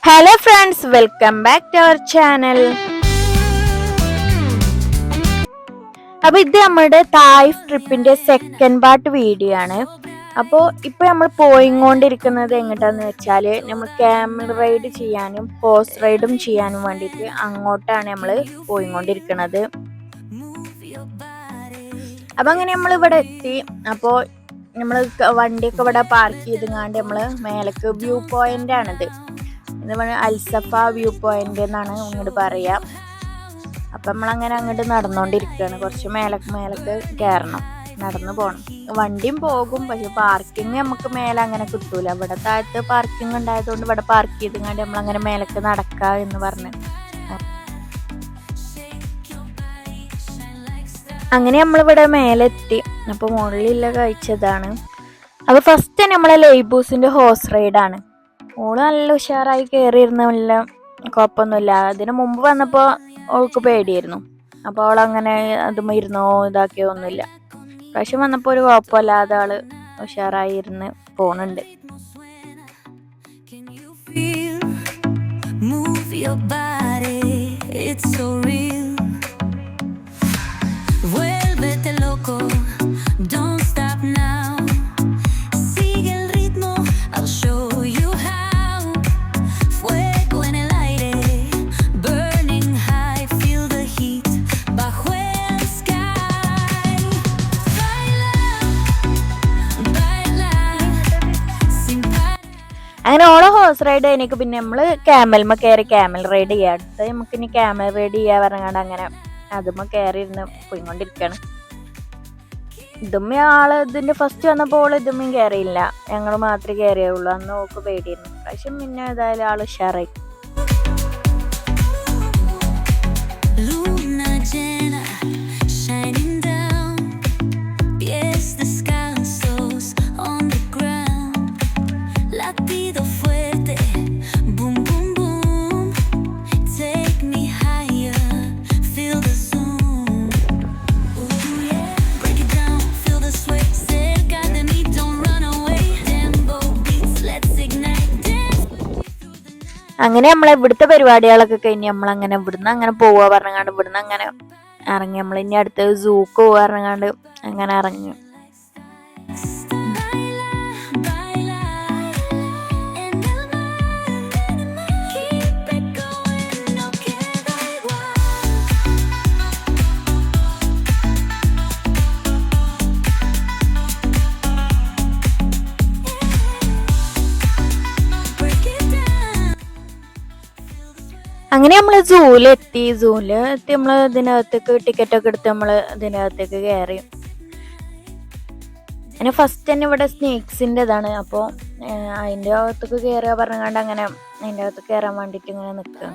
Hello friends, welcome back to our channel. അപ്പൊ ഇത് നമ്മുടെ തായ്ഫ് ട്രിപ്പിന്റെ സെക്കൻഡ് പാർട്ട് വീഡിയോ ആണ്. അപ്പോൾ ഇപ്പൊ നമ്മൾ പോയിക്കൊണ്ടിരിക്കുന്നത് എങ്ങോട്ടാന്ന് വെച്ചാല് നമ്മൾ ക്യാമൽ റൈഡ് ചെയ്യാനും ഹോഴ്സ് റൈഡും ചെയ്യാനും വേണ്ടിയിട്ട് അങ്ങോട്ടാണ് നമ്മൾ പോയിക്കൊണ്ടിരിക്കുന്നത്. അപ്പൊ അങ്ങനെ നമ്മൾ ഇവിടെ എത്തി. അപ്പോൾ നമ്മൾ വണ്ടിയൊക്കെ ഇവിടെ പാർക്ക് ചെയ്തുകൊണ്ട് നമ്മൾ മേലേക്ക് വ്യൂ പോയിന്റ് ആണിത്. ഇത് അൽസഫ വ്യൂ പോയിന്റ് എന്നാണ് ഇങ്ങോട്ട് പറയാ. അപ്പം നമ്മളങ്ങനെ അങ്ങോട്ട് നടന്നുകൊണ്ടിരിക്കുകയാണ്. കുറച്ച് മേലേക്ക് കയറണം, നടന്നു പോകണം. വണ്ടിയും പോകും, പക്ഷെ പാർക്കിങ് നമുക്ക് മേലെ അങ്ങനെ കിട്ടൂല. ഇവിടെ താഴത്ത് പാർക്കിംഗ് ഉണ്ടായതുകൊണ്ട് ഇവിടെ പാർക്ക് ചെയ്തുകൊണ്ട് നമ്മളങ്ങനെ മേലേക്ക് നടക്കുക എന്ന് പറഞ്ഞ് അങ്ങനെ നമ്മളിവിടെ മേലെത്തി. അപ്പോൾ മുകളിലുള്ള കാഴ്ചതാണ്. അപ്പോൾ ഫസ്റ്റ് തന്നെ നമ്മളെ ലൈബൂസിന്റെ ഹോഴ്സ് റൈഡാണ്. ഓള് നല്ല ഉഷാറായി കയറിയിരുന്ന വല്ല കുഴപ്പമൊന്നുമില്ല. അതിന് മുമ്പ് വന്നപ്പോൾ ഓൾക്ക് പേടിയായിരുന്നു. അപ്പോൾ അവളങ്ങനെ അതും ഇരുന്നോ ഇതാക്കിയോ ഒന്നുമില്ല. പ്രാവശ്യം വന്നപ്പോൾ ഒരു കുഴപ്പമില്ലാതെ ആള് ഉഷാറായി ഇരുന്ന് പോണുണ്ട്. അങ്ങനെ ഓളെ ഹോഴ്സ് റൈഡ് എനിക്ക് പിന്നെ നമ്മൾ ക്യാമൽമ കയറി ക്യാമൽ റൈഡ് ചെയ്യാം. അടുത്ത് നമുക്ക് ഇനി ക്യാമൽ റൈഡ് ചെയ്യാൻ പറഞ്ഞാണ്ട് അങ്ങനെ അതുമ്മ കയറി ഇരുന്ന് പോയിക്കൊണ്ടിരിക്കുകയാണ്. ഇതുമ്മ ആള് ഇതിന്റെ ഫസ്റ്റ് വന്നപ്പോൾ ഇതുമ്മയും കയറിയില്ല, ഞങ്ങൾ മാത്രമേ കയറിയുള്ളൂ. അന്ന് ഓക്ക് പേടിയിരുന്നു. പക്ഷെ പിന്നെ ഏതായാലും ആള് ഉഷാറായി. അങ്ങനെ നമ്മളെ ഇവിടുത്തെ പരിപാടികളൊക്കെ കഴിഞ്ഞ് നമ്മളങ്ങനെ ഇവിടുന്ന് അങ്ങനെ പോവാ പറഞ്ഞാണ്ട് ഇവിടുന്ന് അങ്ങനെ ഇറങ്ങി. നമ്മൾ ഇനി അടുത്ത് സൂക്ക് പോവാ പറഞ്ഞാണ്ട് അങ്ങനെ ഇറങ്ങി. അങ്ങനെ നമ്മള് സൂലെത്തി നമ്മള് ഇതിനകത്തേക്ക് ടിക്കറ്റൊക്കെ എടുത്ത് നമ്മള് ഇതിനകത്തേക്ക് കയറി. അങ്ങനെ ഫസ്റ്റ് തന്നെ ഇവിടെ സ്നേക്സിൻ്റെ ഇതാണ്. അപ്പോൾ അതിൻ്റെ അകത്തേക്ക് കയറുക പറഞ്ഞാണ്ട് അങ്ങനെ അതിൻ്റെ അകത്ത് കയറാൻ വേണ്ടിയിട്ട് ഇങ്ങനെ നിൽക്കുക.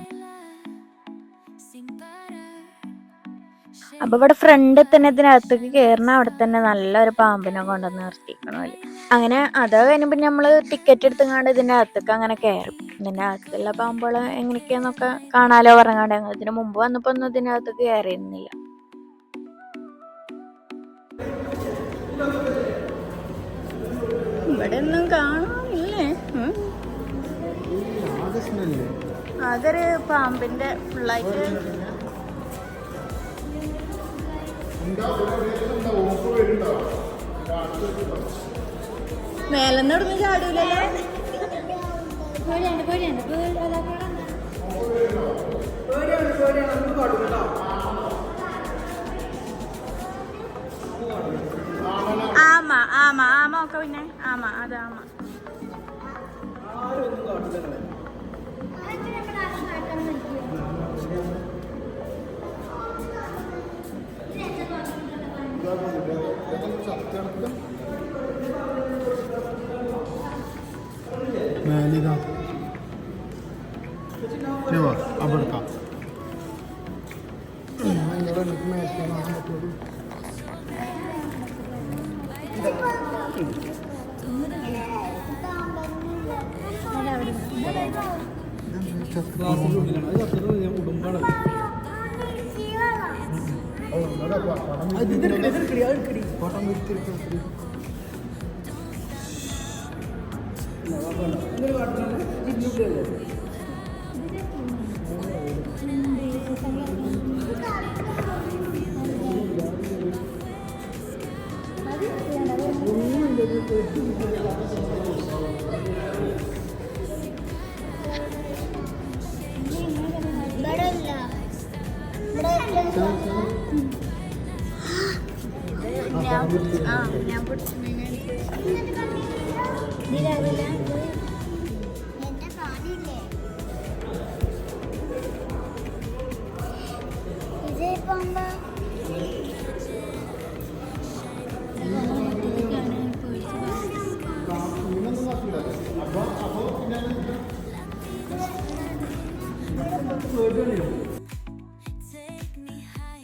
അപ്പൊ ഇവിടെ ഫ്രണ്ടിൽ തന്നെ ഇതിനകത്തേക്ക് കയറണ അവിടെ തന്നെ നല്ലൊരു പാമ്പിനെ കൊണ്ടുവന്ന് നിർത്തിക്കണമല്ലോ. അങ്ങനെ അത് കഴിഞ്ഞപ്പോൾ നമ്മള് ടിക്കറ്റ് എടുത്തുകൊണ്ട് ഇതിൻ്റെ അകത്തേക്ക് അങ്ങനെ കയറും. ഇതിൻ്റെ അകത്തുള്ള പാമ്പുകൾ എങ്ങനെയൊക്കെയാന്നൊക്കെ കാണാലോ പറഞ്ഞാണ്ട് ഞങ്ങൾ ഇതിന് മുമ്പ് വന്നപ്പോൾ ഒന്നും ഇതിനകത്തേക്ക് കയറിയിരുന്നില്ല. ഇവിടെ ഒന്നും കാണാനില്ലേ, അതൊരു പാമ്പിന്റെ ഫുള്ളായിട്ട് മേലെന്ന് ഇവിടുന്ന് ചാടൂലല്ലോ. ആമ ഒക്കെ പിന്നെ അത് ആമ.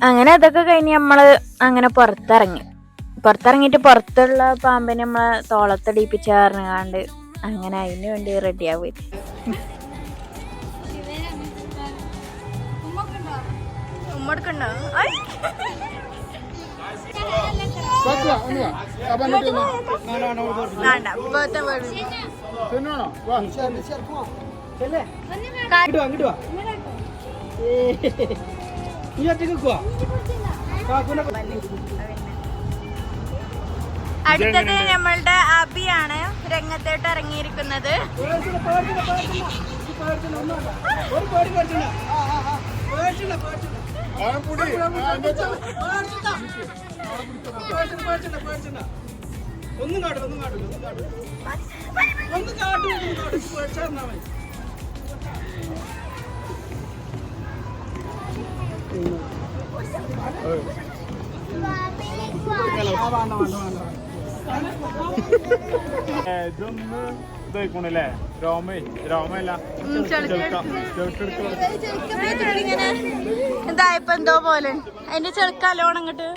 അങ്ങനെ അതൊക്കെ കഴിഞ്ഞ് നമ്മള് അങ്ങനെ പുറത്തിറങ്ങിയിട്ട് പുറത്തുള്ള പാമ്പിനെ നമ്മളെ തോളത്തടിപ്പിച്ച് പറഞ്ഞാണ്ട് അങ്ങനെ അതിന് വേണ്ടി റെഡി ആവുക. ഉമ്മടുക്കണ്ടോ? അടുത്തത് നമ്മളുടെ അബിയാണ് രംഗത്തോട്ട് ഇറങ്ങിയിരിക്കുന്നത്. ഒന്നും കാട്ടില്ല ഇതൊന്ന് ഇതായിക്കോണല്ലേ രോമല്ല ഇതായപ്പോ എന്തോ പോലെ അതിന്റെ ചെറുക്കാലോണം ഇങ്ങോട്ട്.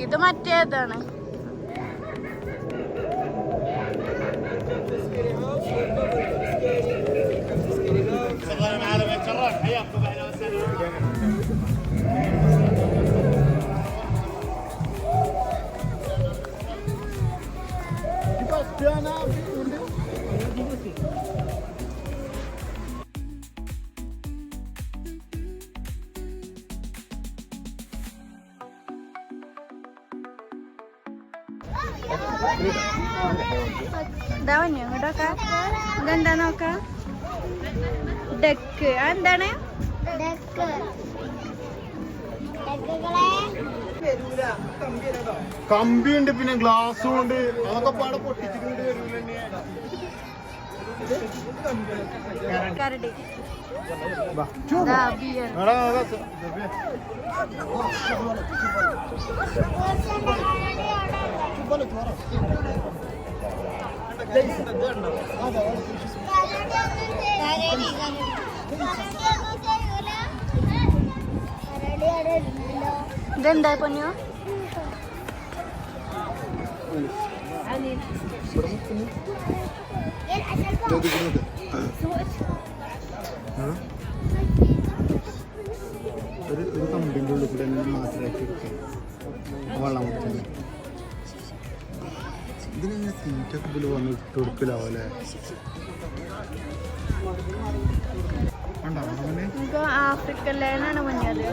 ഇത് മറ്റേതാണ്. ഇങ്ങോട്ടൊക്കെ ഇതെന്താ നോക്ക. ഡെക്ക് എന്താണ്? കമ്പിയുണ്ട്, പിന്നെ ഗ്ലാസും ഉണ്ട്. അതൊക്കെ പാടെ പൊട്ടിച്ചിട്ട് കരടി. ഇതെന്താ പൊന്നു? ഒരു കമ്പിൻ്റെ ഉള്ളിൽ കൂടെ മാത്രമാക്കി വെള്ളം കുടിച്ചത്. ഇതിനെങ്ങനെ സീറ്റൊക്കെ ഇതിൽ വന്ന് ഇട്ട് കൊടുക്കലാവും അല്ലേ? ആഫ്രിക്കൻ ലയനാണ് മുന്നത്.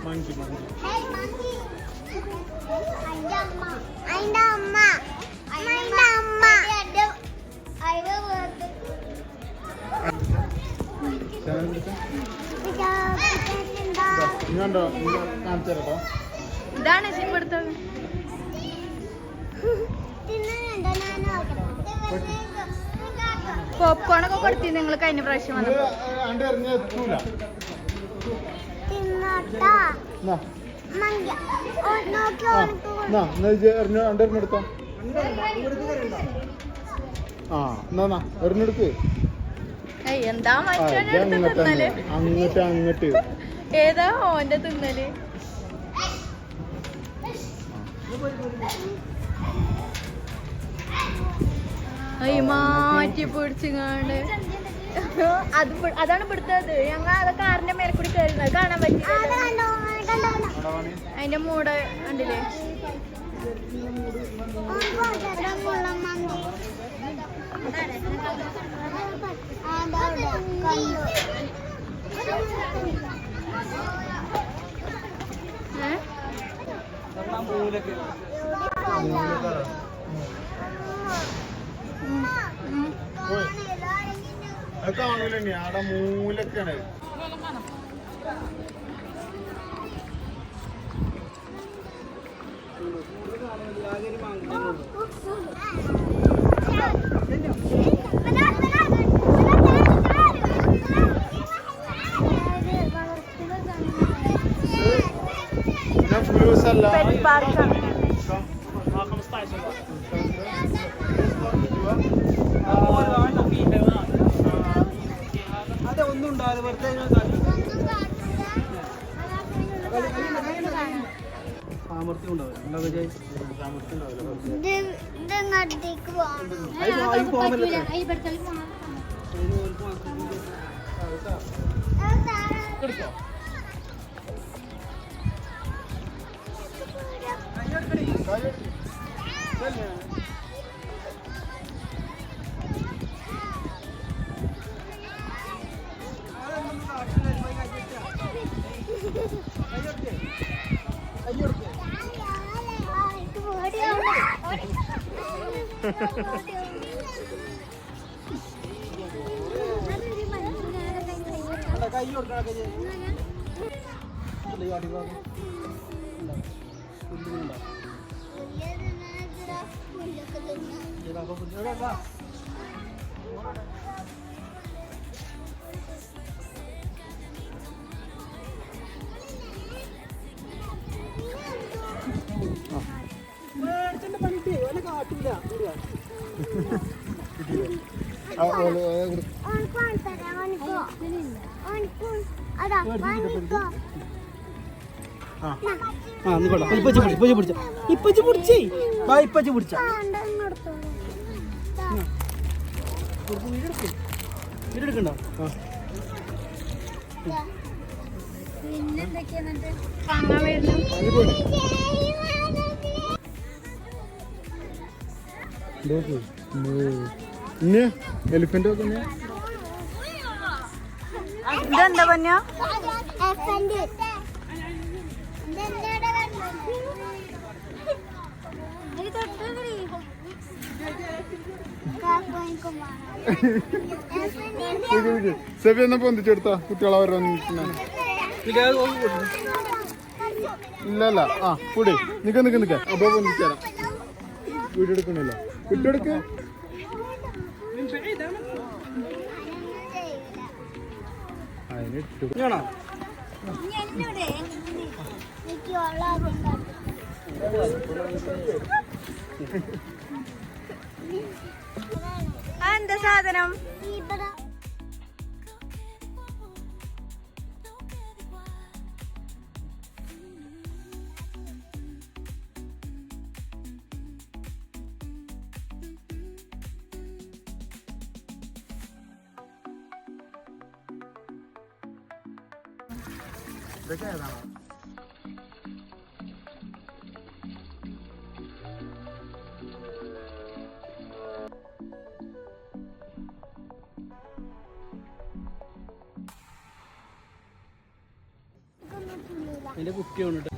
മങ്കി ഇങ്ങോട്ടോ കാണിച്ചു തരട്ടോ. ഇതാണ് ഇവിടുത്തെ പോപ്കോൺ ഒക്കെ കൊടുത്തി നിങ്ങൾ കഴിഞ്ഞ പ്രാവശ്യം വന്നപ്പോ. എത്തൂല. എറിഞ്ഞെടുത്തോ. ആ എന്നാ എറിഞ്ഞെടുക്ക്. എന്താ അങ്ങോട്ട് അങ്ങോട്ട് ഏതാ ഓന്റെ തിന്നല്. മാറ്റി പിടിച്ചിങ്ങാണ്ട് അതാണ് ഇവിടുത്തത്. ഞങ്ങൾ അത് കാറിന്റെ മേലെ കൂടി കയറുന്നത് കാണാൻ പറ്റില്ല. അതിന്റെ മൂട് കണ്ടില്ലേ. അത് കാണൂല. ആടെ മൂലൊക്കെയാണ്. ഫ്ലൂസല്ല അതെ ഒന്നും ഉണ്ടാവില്ല. വെറുതെ സാമർത്ഥ്യം ഉണ്ടാവില്ല. കൈ കൊടുക്കണം. വീടെടുക്കണ്ടോ? എലിഫന്റ് ഒക്കെ ഇതെന്താ പറഞ്ഞ സെബി എന്നാ പൊന്തിച്ചെടുത്ത കുട്ടികളെ അവരുടെ ഇല്ലല്ല. ആ കൂടി നിക്ക അപ്പൊ പൊന്തിച്ചേരാം. വീഡിയോ എടുക്കണില്ല. വിട്ടെടുക്ക്. ഞാണോ എന്താ സാധനം? ഇതൊക്കെ ഏതാണോ? അതിന്റെ കുട്ടി കൊണ്ടിട്ട്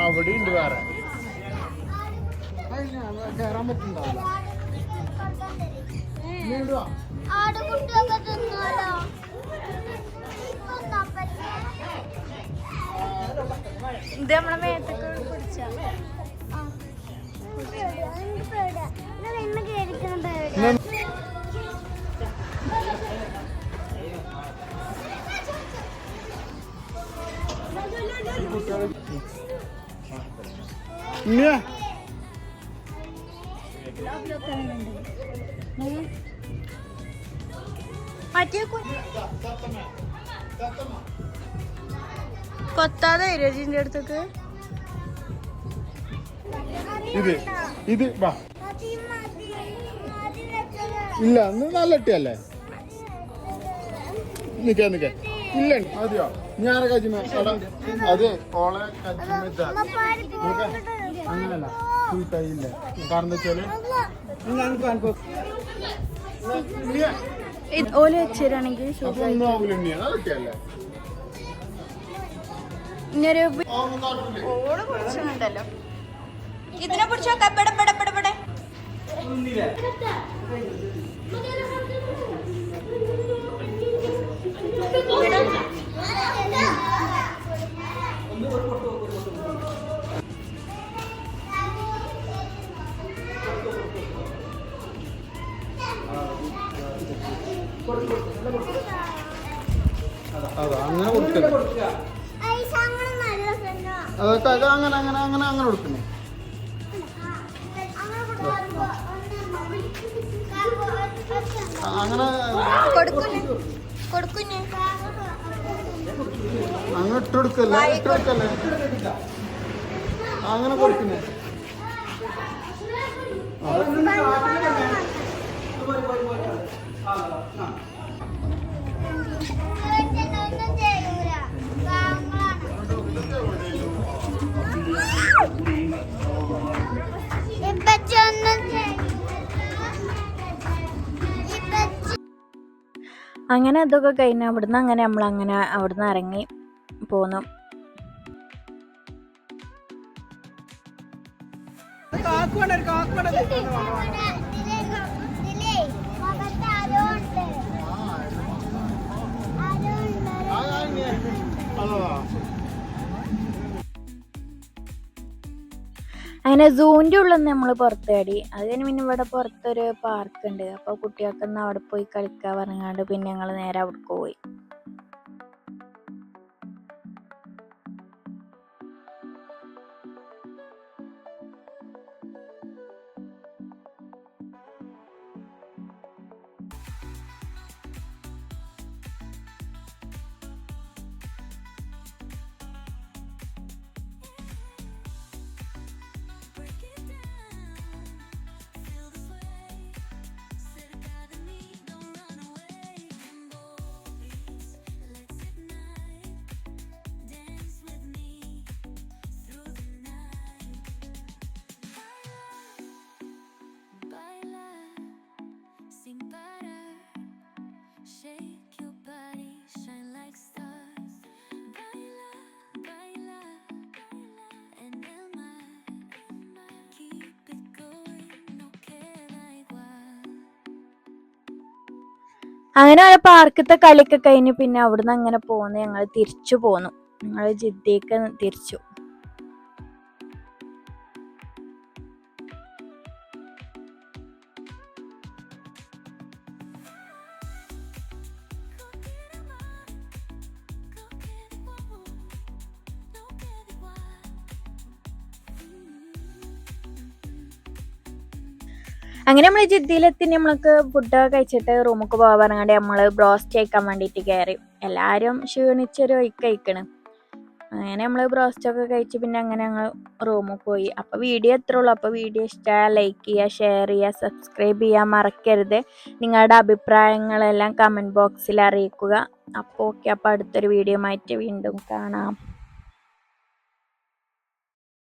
അവിടെ ഉണ്ട് വേറെ കയറാൻ പറ്റുന്നുണ്ടാവില്ല. ഇത് നമ്മളെ മേത്തൊക്കെ പിടിച്ച മറ്റേ കൊത്താതെ രജിന്റെ അടുത്തൊക്കെ ഇത് വാ ഇല്ല നല്ല ഇട്ടല്ലേ നിക്കേ ഇല്ല അതെയോ ഞാൻ കജിമ അതെ ഓളെ അങ്ങനല്ല ഇല്ല കാരണം എന്താ വെച്ചാല് ഓല വെച്ചാണെങ്കിൽ ഒന്നും ആവില്ല അതൊക്കെയല്ലേ ഇങ്ങനൊരു ഓള് പിടിച്ചിട്ടുണ്ടല്ലോ ഇതിനെ പിടിച്ചോ കപ്പടപ്പെടപ്പെടപ്പെടെ അതാ അങ്ങനെ കൊടുക്കല്ലേ അതൊക്കെ അത് അങ്ങനെ അങ്ങനെ അങ്ങനെ അങ്ങനെ കൊടുക്കുന്നു അങ്ങനെ കൊടുക്കുഞ്ഞേ അങ്ങനെ ഇട്ടെടുക്കല്ലേ ഇട്ടെടുക്കല്ലേ അങ്ങനെ കൊടുക്കുന്നേ അങ്ങനെ അതൊക്കെ കഴിഞ്ഞ അവിടുന്ന് അങ്ങനെ നമ്മളങ്ങനെ അവിടുന്ന് ഇറങ്ങി പോന്നു. അങ്ങനെ സൂവിൻ്റെ ഉള്ളിൽ നിന്ന് നമ്മൾ പുറത്ത് ചാടി. അത് കഴിഞ്ഞ് പിന്നെ ഇവിടെ പുറത്തൊരു പാർക്ക് ഉണ്ട്. അപ്പോൾ കുട്ടികൾക്കൊന്ന് അവിടെ പോയി കളിക്കാൻ പറഞ്ഞാണ്ട് പിന്നെ ഞങ്ങൾ നേരെ അവിടേക്ക് പോയി. അങ്ങനെ ആ പാർക്കത്തെ കളിയൊക്കെ കഴിഞ്ഞ് പിന്നെ അവിടുന്ന് അങ്ങനെ പോന്ന് ഞങ്ങൾ തിരിച്ചു പോന്നു. ഞങ്ങൾ ജിദ്ദയ്ക്ക് തിരിച്ചു. അങ്ങനെ നമ്മൾ ജിദ്ദയിലെത്തി നമ്മൾക്ക് ഫുഡൊക്കെ കഴിച്ചിട്ട് റൂമൊക്കെ പോകാൻ പറഞ്ഞാണ്ട് നമ്മൾ ബ്രോസ്റ്റ് കഴിക്കാൻ വേണ്ടിയിട്ട് കയറി. എല്ലാവരും ക്ഷീണിച്ചൊരു ഒഴിക്കഴിക്കണ്. അങ്ങനെ നമ്മൾ ബ്രോസ്റ്റൊക്കെ കഴിച്ച് പിന്നെ അങ്ങനെ ഞങ്ങൾ റൂമിൽ പോയി. അപ്പോൾ വീഡിയോ എത്ര ഉള്ളൂ. അപ്പോൾ വീഡിയോ ഇഷ്ടമായ ലൈക്ക് ചെയ്യുക, ഷെയർ ചെയ്യുക, സബ്സ്ക്രൈബ് ചെയ്യാൻ മറക്കരുത്. നിങ്ങളുടെ അഭിപ്രായങ്ങളെല്ലാം കമൻറ്റ് ബോക്സിൽ അറിയിക്കുക. അപ്പോൾ ഓക്കെ, അപ്പോൾ അടുത്തൊരു വീഡിയോ ആയിട്ട് വീണ്ടും കാണാം.